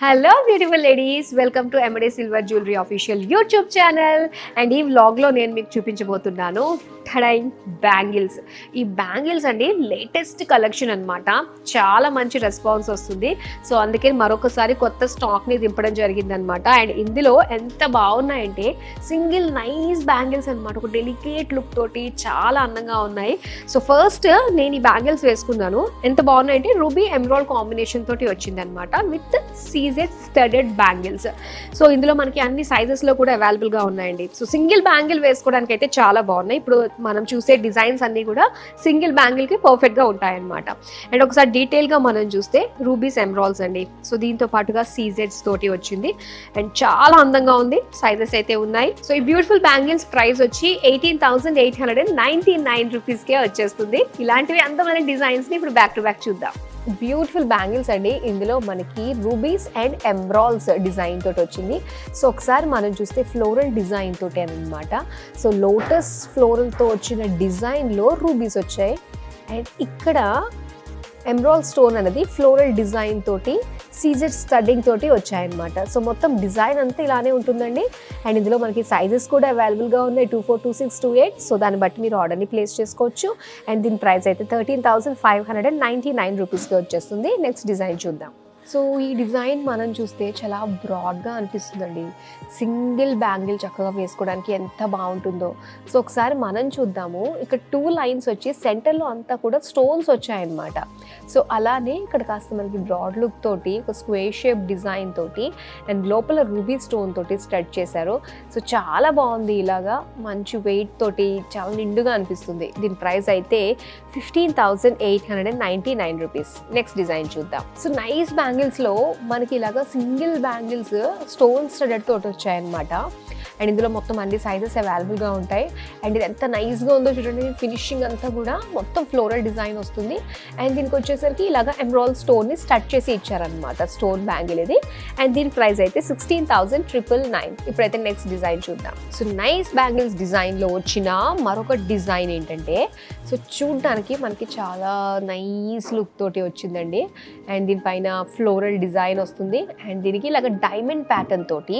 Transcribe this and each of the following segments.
Hello beautiful ladies, welcome to Emmadi silver jewellery official YouTube channel. And ఈ వ్లాగ్లో నేను మీకు చూపించబోతున్నాను టడైన్ బ్యాంగిల్స్. ఈ బ్యాంగిల్స్ అండి లేటెస్ట్ కలెక్షన్ అనమాట. చాలా మంచి రెస్పాన్స్ వస్తుంది. సో అందుకే మరొకసారి కొత్త స్టాక్ని దింపడం జరిగిందనమాట. అండ్ ఇందులో ఎంత బాగున్నాయంటే సింగిల్ నైస్ బ్యాంగిల్స్ అనమాట. ఒక డెలికేట్ లుక్ తోటి చాలా అందంగా ఉన్నాయి. సో ఫస్ట్ నేను ఈ బ్యాంగిల్స్ వేసుకున్నాను. ఎంత బాగున్నాయంటే రూబీ ఎమరాల్డ్ కాంబినేషన్ తోటి వచ్చిందనమాట with CZ studded bangles. So ఇందులో మనకి అన్ని సైజెస్లో కూడా అవైలబుల్గా ఉన్నాయండి. సో సింగిల్ బ్యాంగిల్ వేసుకోవడానికి అయితే చాలా బాగున్నాయి. ఇప్పుడు మనం చూసే డిజైన్స్ అన్నీ కూడా సింగిల్ బ్యాంగిల్కి పర్ఫెక్ట్గా ఉంటాయన్నమాట. అండ్ ఒకసారి డీటెయిల్గా మనం చూస్తే రూబీస్ ఎమరాల్డ్స్ అండి. సో దీంతో పాటుగా సీజెడ్స్ తోటి వచ్చింది అండ్ చాలా అందంగా ఉంది. సైజెస్ అయితే ఉన్నాయి. సో ఈ బ్యూటిఫుల్ బ్యాంగిల్స్ ప్రైస్ వచ్చి 18,899 రూపీస్కే వచ్చేస్తుంది. ఇలాంటివి అందమైన డిజైన్స్ని ఇప్పుడు బ్యాక్ టు బ్యాక్ చూద్దాం. బ్యూటిఫుల్ బ్యాంగిల్స్ అండి. ఇందులో మనకి రూబీస్ అండ్ ఎమరాల్డ్స్ డిజైన్ తోటి వచ్చింది. సో ఒకసారి మనం చూస్తే ఫ్లోరల్ డిజైన్ తోటి అనమాట. సో లోటస్ ఫ్లోరల్తో వచ్చిన డిజైన్లో రూబీస్ వచ్చాయి. అండ్ ఇక్కడ ఎమరాల్డ్ స్టోన్ అనేది ఫ్లోరల్ డిజైన్ తోటి సీజెడ్ స్టడ్డింగ్ తోటి వచ్చాయన్నమాట. సో మొత్తం డిజైన్ అంతా ఇలానే ఉంటుందండి. అండ్ ఇందులో మనకి సైజెస్ కూడా అవైలబుల్గా ఉన్నాయి, 24, 26, 28. సో దాన్ని బట్టి మీరు ఆర్డర్ని ప్లేస్ చేసుకోవచ్చు. అండ్ దీని ప్రైస్ అయితే 13,599 రూపీస్కి వచ్చేస్తుంది. నెక్స్ట్ డిజైన్ చూద్దాం. సో ఈ డిజైన్ మనం చూస్తే చాలా బ్రాడ్గా అనిపిస్తుందండి. సింగిల్ బ్యాంగిల్ చక్కగా వేసుకోవడానికి ఎంత బాగుంటుందో. సో ఒకసారి మనం చూద్దాము. ఇక్కడ 2 లైన్స్ వచ్చి సెంటర్లో అంతా కూడా స్టోన్స్ వచ్చాయన్నమాట. సో అలానే ఇక్కడ కాస్త మనకి బ్రాడ్ లుక్ తోటి ఒక స్క్వేర్ షేప్ డిజైన్ తోటి అండ్ లోపల రూబీ స్టోన్ తోటి స్టడ్ చేశారు. సో చాలా బాగుంది. ఇలాగా మంచి వెయిట్ తోటి చాలా నిండుగా అనిపిస్తుంది. దీని ప్రైస్ అయితే 15,899 రూపీస్. నెక్స్ట్ డిజైన్ చూద్దాం. సో నైస్ బ్యాంగిల్స్లో మనకి ఇలాగా సింగిల్ బ్యాంగిల్స్ స్టోన్ స్టడెడ్ తోటి వచ్చాయన్నమాట. అండ్ ఇందులో మొత్తం అన్ని సైజెస్ అవైలబుల్గా ఉంటాయి. అండ్ ఇది ఎంత నైస్గా ఉందో చూడండి. ఫినిషింగ్ అంతా కూడా మొత్తం ఫ్లోరల్ డిజైన్ వస్తుంది. అండ్ దీనికి వచ్చేసరికి ఇలాగా ఎమరాల్డ్ స్టోన్ని స్టడ్ చేసి ఇచ్చారనమాట. స్టోన్ బ్యాంగిల్ ఇది. అండ్ దీని ప్రైస్ అయితే 16,999. ఇప్పుడైతే నెక్స్ట్ డిజైన్ చూద్దాం. సో నైస్ బ్యాంగిల్స్ డిజైన్లో వచ్చిన మరొక డిజైన్ ఏంటంటే, సో చూడడానికి మనకి చాలా నైస్ లుక్ తోటి వచ్చిందండి. అండ్ దీనిపైన ఫ్లోరల్ డిజైన్ వస్తుంది. అండ్ దీనికి ఇలాగ డైమండ్ ప్యాటర్న్ తోటి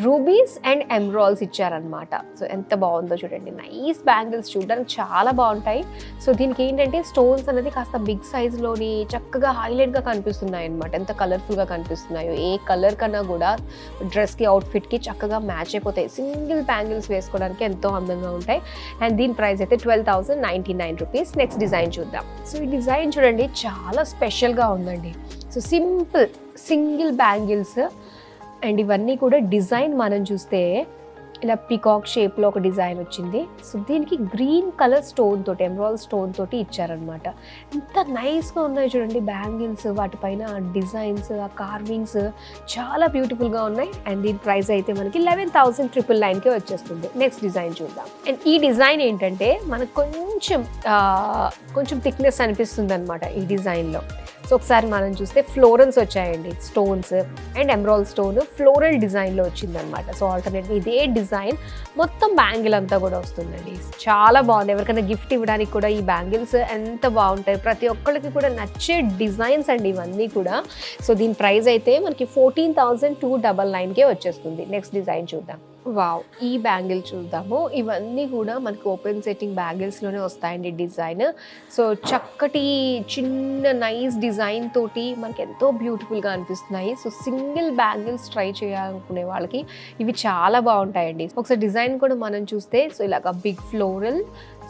రూబీస్ అండ్ ఎమరాల్డ్స్ ఇచ్చారనమాట. సో ఎంత బాగుందో చూడండి. నైస్ బ్యాంగిల్స్ చూడడానికి చాలా బాగుంటాయి. సో దీనికి ఏంటంటే స్టోన్స్ అనేది కాస్త బిగ్ సైజులోని చక్కగా హైలైట్గా కనిపిస్తున్నాయి అనమాట. ఎంత కలర్ఫుల్గా కనిపిస్తున్నాయో. ఏ కలర్ కన్నా కూడా డ్రెస్కి అవుట్ఫిట్కి చక్కగా మ్యాచ్ అయిపోతాయి. సింగిల్ బ్యాంగిల్స్ వేసుకోవడానికి ఎంతో అందంగా ఉంటాయి. అండ్ దీని ప్రైస్ అయితే 12,099 రూపీస్. నెక్స్ట్ డిజైన్ చూద్దాం. సో ఈ డిజైన్ చూడండి చాలా స్పెషల్గా ఉందండి. So simple single bangles and ఇవన్నీ కూడా డిజైన్ మనం చూస్తే ఇలా పికాక్ షేప్లో ఒక డిజైన్ వచ్చింది. సో దీనికి గ్రీన్ కలర్ స్టోన్ తోటి ఎమరాల్డ్ స్టోన్ తోటి ఇచ్చారనమాట. ఎంత నైస్గా ఉన్నాయి చూడండి బ్యాంగిల్స్. వాటిపైన డిజైన్స్, ఆ కార్వింగ్స్ చాలా బ్యూటిఫుల్గా ఉన్నాయి. అండ్ దీని ప్రైస్ అయితే మనకి 11,999కే వచ్చేస్తుంది. నెక్స్ట్ డిజైన్ చూద్దాం. అండ్ ఈ డిజైన్ ఏంటంటే మనకు కొంచెం థిక్నెస్ అనిపిస్తుంది అనమాట ఈ డిజైన్లో. సో ఒకసారి మనం చూస్తే ఫ్లోరల్స్ వచ్చాయండి. Stones and emerald stone floral డిజైన్లో వచ్చిందనమాట. సో ఆల్టర్నేట్ ఇదే డిజైన్ మొత్తం బ్యాంగిల్ అంతా కూడా వస్తుందండి. చాలా బాగుంది. ఎవరికైనా గిఫ్ట్ ఇవ్వడానికి కూడా ఈ బ్యాంగిల్స్ ఎంత బాగుంటాయి. ప్రతి ఒక్కరికి కూడా నచ్చే డిజైన్స్ అండి ఇవన్నీ కూడా. సో దీని ప్రైస్ అయితే మనకి 14,299కే వచ్చేస్తుంది. నెక్స్ట్ డిజైన్ చూద్దాం. వావ్, ఈ బ్యాంగిల్ చూద్దాము. ఇవన్నీ కూడా మనకి ఓపెన్ సెట్టింగ్ బ్యాంగిల్స్లోనే వస్తాయండి డిజైన్. సో చక్కటి చిన్న నైస్ డిజైన్ తోటి మనకి ఎంతో బ్యూటిఫుల్గా అనిపిస్తున్నాయి. సో సింగిల్ బ్యాంగిల్స్ ట్రై చేయాలనుకునే వాళ్ళకి ఇవి చాలా బాగుంటాయండి. ఒకసారి డిజైన్ కూడా మనం చూస్తే సో ఇలాగ big floral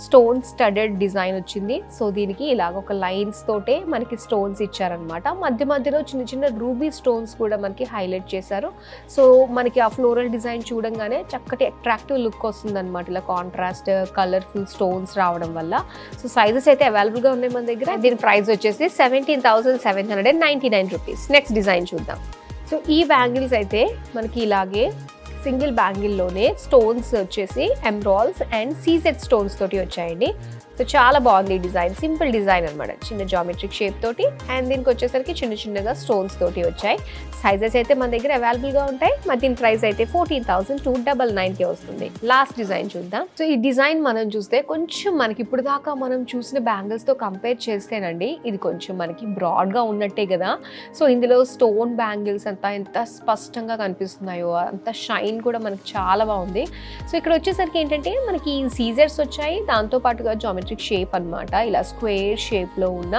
stone studded design వచ్చింది. సో దీనికి ఇలాగ ఒక లైన్స్ తోటే మనకి స్టోన్స్ ఇచ్చారనమాట. మధ్య మధ్యలో చిన్న చిన్న రూబీ స్టోన్స్ కూడా మనకి హైలైట్ చేశారు. సో మనకి ఆ ఫ్లోరల్ డిజైన్ చూడంగానే చక్కటి అట్రాక్టివ్ లుక్ వస్తుంది అనమాట. ఇలా కాంట్రాస్ట్ కలర్ఫుల్ స్టోన్స్ రావడం వల్ల. సో సైజెస్ అయితే అవైలబుల్గా ఉన్నాయి మన దగ్గర. దీని ప్రైస్ వచ్చేసి 17,799 రూపీస్. నెక్స్ట్ డిజైన్ చూద్దాం. సో ఈ బ్యాంగిల్స్ అయితే మనకి ఇలాగే సింగిల్ బ్యాంగిల్లోనే స్టోన్స్ వచ్చేసి ఎమ్రాల్స్ అండ్ సీసెట్ స్టోన్స్ తోటి వచ్చాయండి. సో చాలా బాగుంది ఈ డిజైన్, సింపుల్ డిజైన్ అనమాట, చిన్న జామెట్రిక్ షేప్ తోటి అండ్ దీనికి వచ్చేసరికి చిన్నగా స్టోన్స్ తోటి వచ్చాయి. సైజెస్ అయితే మన దగ్గర అవైలబుల్గా ఉంటాయి. మరి దీని ప్రైస్ అయితే 14,299కి వస్తుంది. లాస్ట్ డిజైన్ చూద్దాం. సో ఈ డిజైన్ మనం చూస్తే కొంచెం మనకి ఇప్పుడు దాకా మనం చూసిన బ్యాంగిల్స్తో కంపేర్ చేస్తేనండి ఇది కొంచెం మనకి బ్రాడ్గా ఉన్నట్టే కదా. సో ఇందులో స్టోన్ బ్యాంగిల్స్ అంతా ఎంత స్పష్టంగా కనిపిస్తున్నాయో, అంత షైన్ కూడా మనకి చాలా బాగుంది. సో ఇక్కడ వచ్చేసరికి ఏంటంటే మనకి సీజర్స్ వచ్చాయి, దాంతోపాటుగా జామెట్రిక్ షేప్ అన్నమాట. ఇలా స్క్వేర్ షేప్లో ఉన్న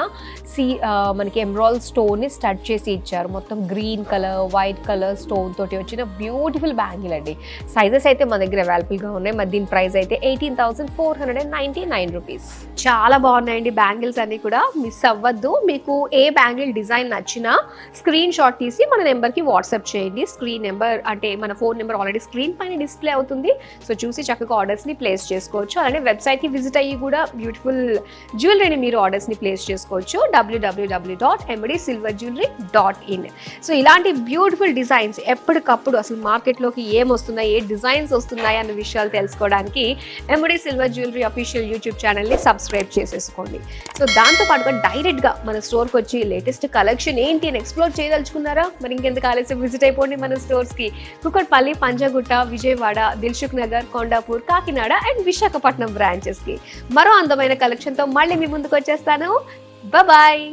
మనకి ఎమరాల్డ్ స్టోన్ని స్టడ్ చేసి ఇచ్చారు. మొత్తం green colour, white colour stone తోటి వచ్చిన బ్యూటిఫుల్ బ్యాంగిల్ అండి. సైజెస్ అయితే మన దగ్గర అవైలబుల్గా ఉన్నాయి. మరి దీని ప్రైస్ అయితే 18,499 రూపీస్. చాలా బాగున్నాయండి బ్యాంగిల్స్ అన్నీ కూడా, మిస్ అవ్వద్దు. మీకు ఏ బ్యాంగిల్ డిజైన్ నచ్చినా స్క్రీన్ షాట్ తీసి మన నెంబర్కి వాట్సాప్ చేయండి. స్క్రీన్ నెంబర్ అంటే మన ఫోన్ నెంబర్ ఆల్రెడీ స్క్రీన్ పైన డిస్ప్లే అవుతుంది. సో చూసి చక్కగా ఆర్డర్స్ని ప్లేస్ చేసుకోవచ్చు. అలానే వెబ్సైట్కి విజిట్ అయ్యి కూడా బ్యూటిఫుల్ జ్యువెలరీని మీరు ఆర్డర్స్ని ప్లేస్ చేసుకోవచ్చు. www.emmadisilverjewellery.in. సో ఇలాంటి బ్యూటిఫుల్ డిజైన్స్ ఎప్పటికప్పుడు అసలు మార్కెట్లోకి ఏం వస్తున్నాయి, ఏ డిజైన్స్ వస్తున్నాయి అన్న విషయాలు తెలుసుకోవడానికి ఎమ్మడి సిల్వర్ జ్యువెలరీ అఫీషియల్ యూట్యూబ్ ఛానల్ని సబ్స్క్రైబ్ చేసేసుకోండి. సో దాంతోపాటుగా డైరెక్ట్గా మన స్టోర్కి వచ్చి లేటెస్ట్ కలెక్షన్ ఏంటి అని ఎక్స్ప్లోర్ చేయదలుచుకున్నారా? మరి ఇంకెందుకు ఆలస్యం, విజిట్ అయిపోండి మన స్టోర్స్కి. కుకట్పల్లి, పంజాగుట్ట, విజయవాడ, దిల్సుఖ్ నగర్, కొండాపూర్, కాకినాడ అండ్ విశాఖపట్నం బ్రాంచెస్కి. మరో అందమైన కలెక్షన్తో మళ్ళీ మీ ముందుకు వచ్చేస్తాను. బాయ్.